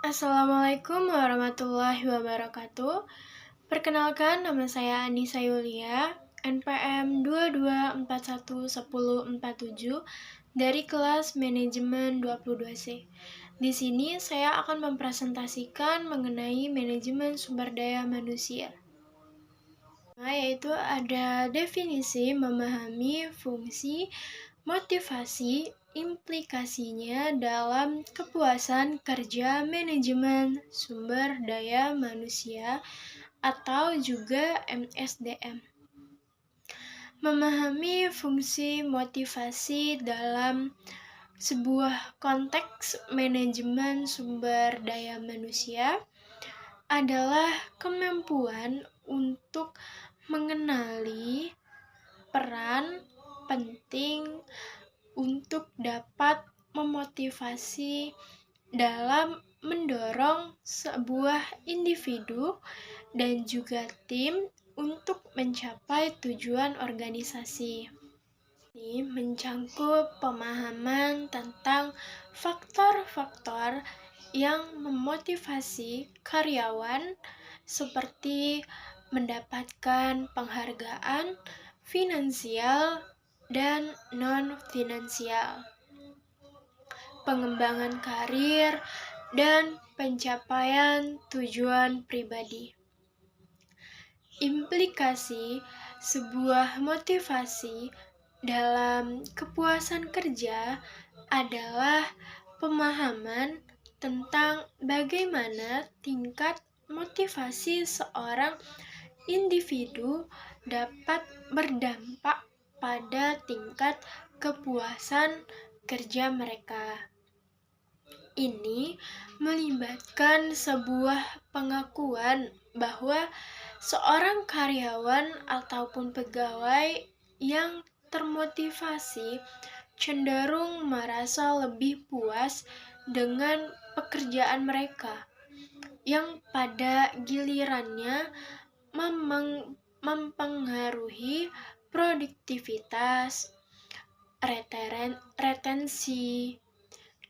Assalamualaikum warahmatullahi wabarakatuh. Perkenalkan, nama saya Anissa Yulia, NPM 22411047 dari kelas Manajemen 22C. Di sini saya akan mempresentasikan mengenai manajemen sumber daya manusia. Yaitu ada definisi, memahami fungsi, motivasi, implikasinya dalam kepuasan kerja manajemen sumber daya manusia atau juga MSDM. Memahami fungsi motivasi dalam sebuah konteks manajemen sumber daya manusia adalah kemampuan untuk mengenali peran penting untuk dapat memotivasi dalam mendorong sebuah individu dan juga tim untuk mencapai tujuan organisasi. Ini mencangkup pemahaman tentang faktor-faktor yang memotivasi karyawan seperti mendapatkan penghargaan finansial dan non-finansial, pengembangan karir, dan pencapaian tujuan pribadi. Implikasi sebuah motivasi dalam kepuasan kerja adalah pemahaman tentang bagaimana tingkat motivasi seorang individu dapat berdampak pada tingkat kepuasan kerja mereka. Ini melibatkan sebuah pengakuan bahwa seorang karyawan ataupun pegawai yang termotivasi cenderung merasa lebih puas dengan pekerjaan mereka, yang pada gilirannya mempengaruhi produktivitas, retensi,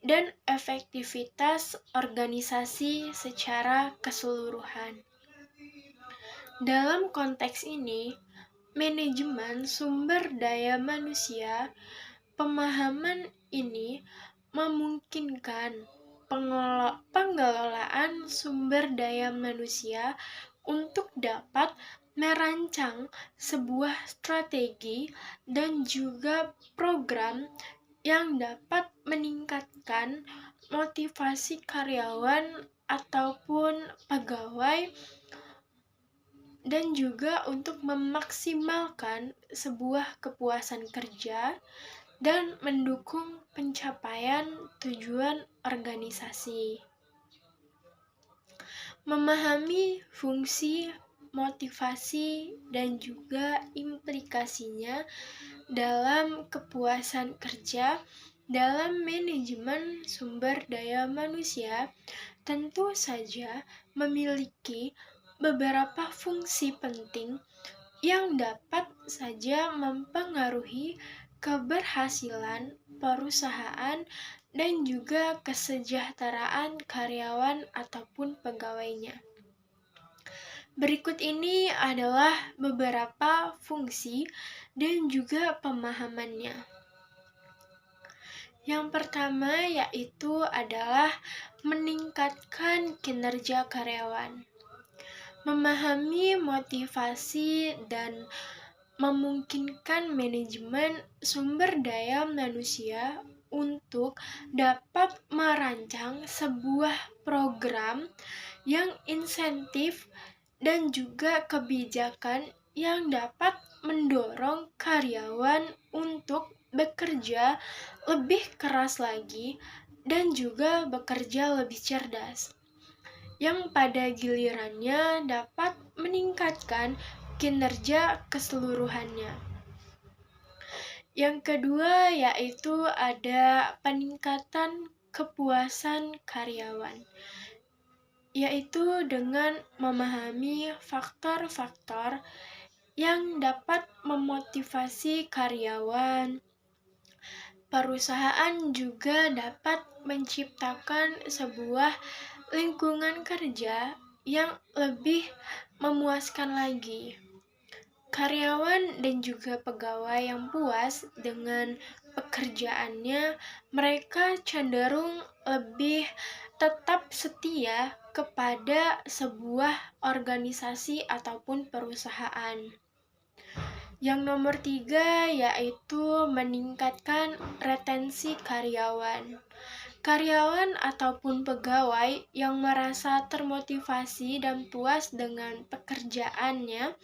dan efektivitas organisasi secara keseluruhan. Dalam konteks ini, manajemen sumber daya manusia, pemahaman ini memungkinkan pengelolaan sumber daya manusia untuk dapat merancang sebuah strategi dan juga program yang dapat meningkatkan motivasi karyawan ataupun pegawai dan juga untuk memaksimalkan sebuah kepuasan kerja dan mendukung pencapaian tujuan organisasi. Memahami fungsi, motivasi, dan juga implikasinya dalam kepuasan kerja dalam manajemen sumber daya manusia tentu saja memiliki beberapa fungsi penting yang dapat saja mempengaruhi keberhasilan perusahaan dan juga kesejahteraan karyawan ataupun pegawainya. Berikut ini adalah beberapa fungsi dan juga pemahamannya. Yang pertama yaitu adalah meningkatkan kinerja karyawan. Memahami motivasi dan memungkinkan manajemen sumber daya manusia untuk dapat merancang sebuah program yang insentif dan juga kebijakan yang dapat mendorong karyawan untuk bekerja lebih keras lagi dan juga bekerja lebih cerdas, yang pada gilirannya dapat meningkatkan kinerja keseluruhannya. Yang kedua yaitu ada peningkatan kepuasan karyawan, yaitu dengan memahami faktor-faktor yang dapat memotivasi karyawan. Perusahaan juga dapat menciptakan sebuah lingkungan kerja yang lebih memuaskan lagi. Karyawan dan juga pegawai yang puas dengan pekerjaannya, mereka cenderung lebih tetap setia kepada sebuah organisasi ataupun perusahaan. Yang nomor 3 yaitu meningkatkan retensi karyawan. Karyawan ataupun pegawai yang merasa termotivasi dan puas dengan pekerjaannya,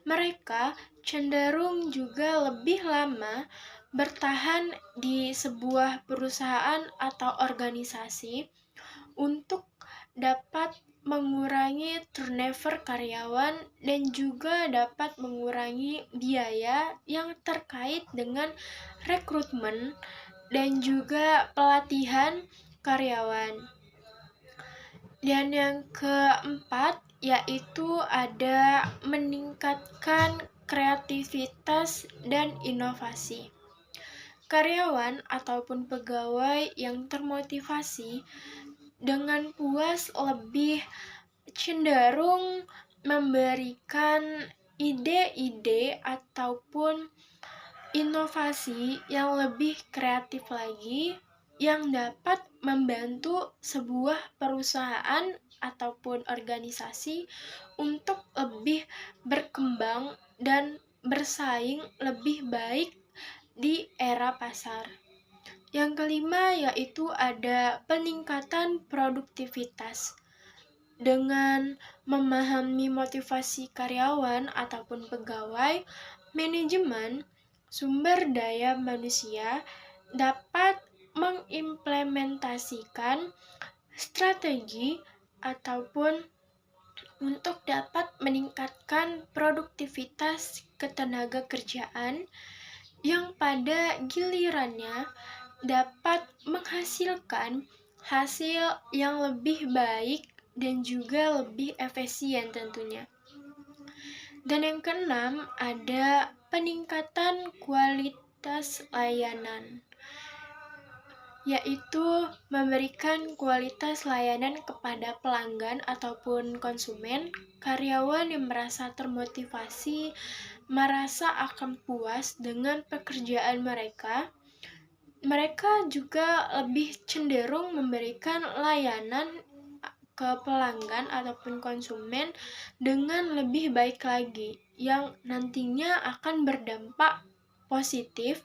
mereka cenderung juga lebih lama bertahan di sebuah perusahaan atau organisasi untuk dapat mengurangi turnover karyawan dan juga dapat mengurangi biaya yang terkait dengan rekrutmen dan juga pelatihan karyawan. Dan yang keempat yaitu ada meningkatkan kreativitas dan inovasi. Karyawan ataupun pegawai yang termotivasi dengan puas lebih cenderung memberikan ide-ide ataupun inovasi yang lebih kreatif lagi yang dapat membantu sebuah perusahaan ataupun organisasi untuk lebih berkembang dan bersaing lebih baik di era pasar. Yang kelima yaitu ada peningkatan produktivitas. Dengan memahami motivasi karyawan ataupun pegawai, manajemen sumber daya manusia dapat mengimplementasikan strategi ataupun untuk dapat meningkatkan produktivitas ketenaga kerjaan yang pada gilirannya dapat menghasilkan hasil yang lebih baik dan juga lebih efisien tentunya. Dan yang keenam ada peningkatan kualitas layanan, yaitu memberikan kualitas layanan kepada pelanggan ataupun konsumen. Karyawan yang merasa termotivasi, merasa akan puas dengan pekerjaan mereka, mereka juga lebih cenderung memberikan layanan ke pelanggan ataupun konsumen dengan lebih baik lagi, yang nantinya akan berdampak positif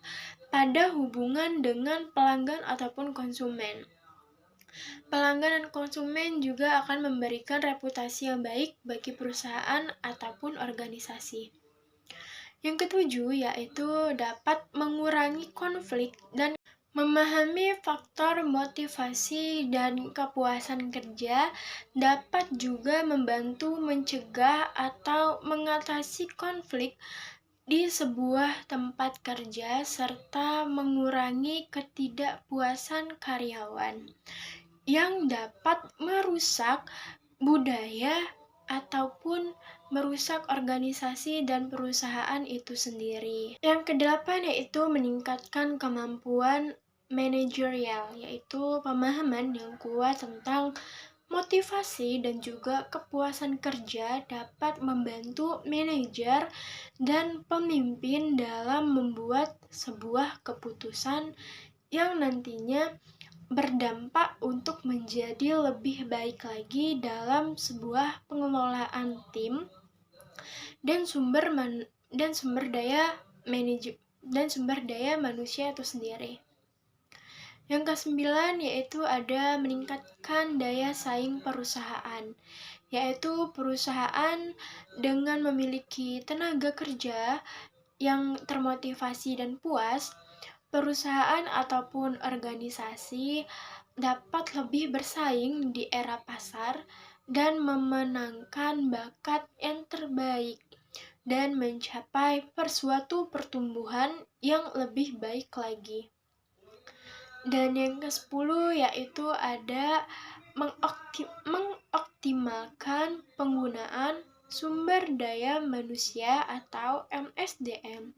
pada hubungan dengan pelanggan ataupun konsumen. Pelanggan dan konsumen juga akan memberikan reputasi yang baik bagi perusahaan ataupun organisasi. Yang ketujuh yaitu dapat mengurangi konflik dan memahami faktor motivasi dan kepuasan kerja dapat juga membantu mencegah atau mengatasi konflik di sebuah tempat kerja serta mengurangi ketidakpuasan karyawan yang dapat merusak budaya ataupun merusak organisasi dan perusahaan itu sendiri. Yang kedelapan yaitu meningkatkan kemampuan manajerial, yaitu pemahaman yang kuat tentang motivasi dan juga kepuasan kerja dapat membantu manajer dan pemimpin dalam membuat sebuah keputusan yang nantinya berdampak untuk menjadi lebih baik lagi dalam sebuah pengelolaan tim dan sumber daya manusia itu sendiri. Yang kesembilan yaitu ada meningkatkan daya saing perusahaan, yaitu perusahaan dengan memiliki tenaga kerja yang termotivasi dan puas, perusahaan ataupun organisasi dapat lebih bersaing di era pasar dan memenangkan bakat yang terbaik dan mencapai suatu pertumbuhan yang lebih baik lagi. Dan yang ke-10 yaitu ada mengoptimalkan penggunaan sumber daya manusia atau MSDM,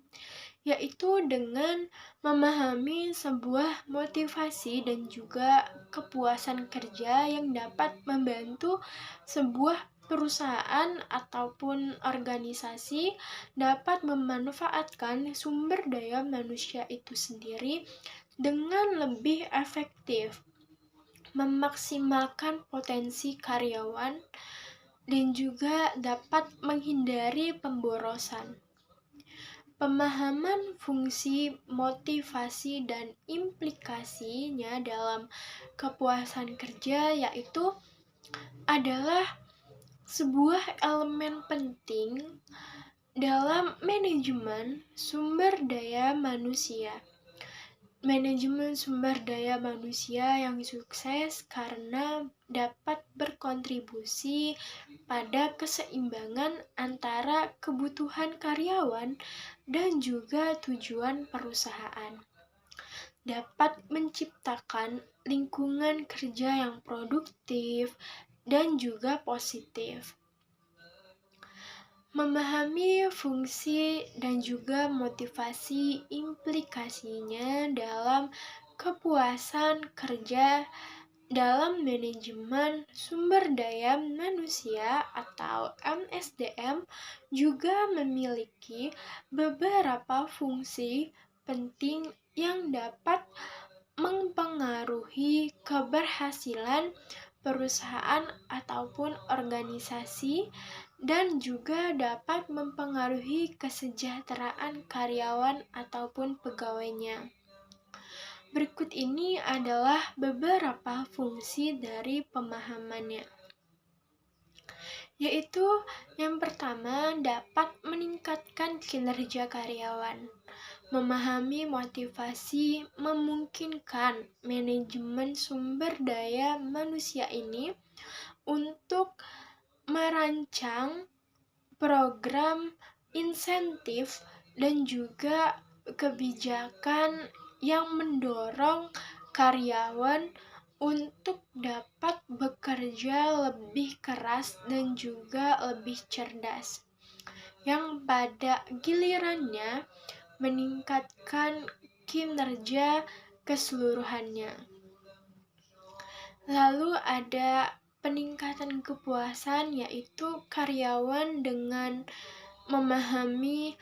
yaitu dengan memahami sebuah motivasi dan juga kepuasan kerja yang dapat membantu sebuah perusahaan ataupun organisasi dapat memanfaatkan sumber daya manusia itu sendiri dengan lebih efektif, memaksimalkan potensi karyawan, dan juga dapat menghindari pemborosan. Pemahaman fungsi, motivasi, dan implikasinya dalam kepuasan kerja yaitu adalah sebuah elemen penting dalam manajemen sumber daya manusia. Manajemen sumber daya manusia yang sukses karena dapat berkontribusi pada keseimbangan antara kebutuhan karyawan dan juga tujuan perusahaan. Dapat menciptakan lingkungan kerja yang produktif dan juga positif. Memahami fungsi dan juga motivasi implikasinya dalam kepuasan kerja dalam manajemen sumber daya manusia atau MSDM juga memiliki beberapa fungsi penting yang dapat mempengaruhi keberhasilan perusahaan ataupun organisasi dan juga dapat mempengaruhi kesejahteraan karyawan ataupun pegawainya. Berikut ini adalah beberapa fungsi dari pemahamannya, yaitu yang pertama dapat meningkatkan kinerja karyawan. Memahami motivasi memungkinkan manajemen sumber daya manusia ini untuk merancang program insentif dan juga kebijakan yang mendorong karyawan untuk dapat bekerja lebih keras dan juga lebih cerdas, yang pada gilirannya meningkatkan kinerja keseluruhannya. Lalu ada peningkatan kepuasan, yaitu karyawan dengan memahami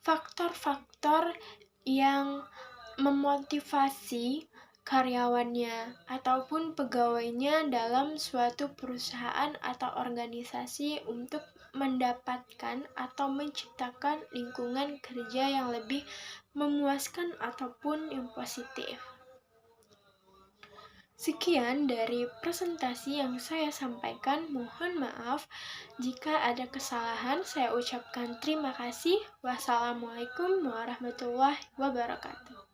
faktor-faktor yang memotivasi karyawannya ataupun pegawainya dalam suatu perusahaan atau organisasi untuk mendapatkan atau menciptakan lingkungan kerja yang lebih memuaskan ataupun yang positif. Sekian dari presentasi yang saya sampaikan. Mohon maaf jika ada kesalahan. Saya ucapkan terima kasih. Wassalamualaikum warahmatullahi wabarakatuh.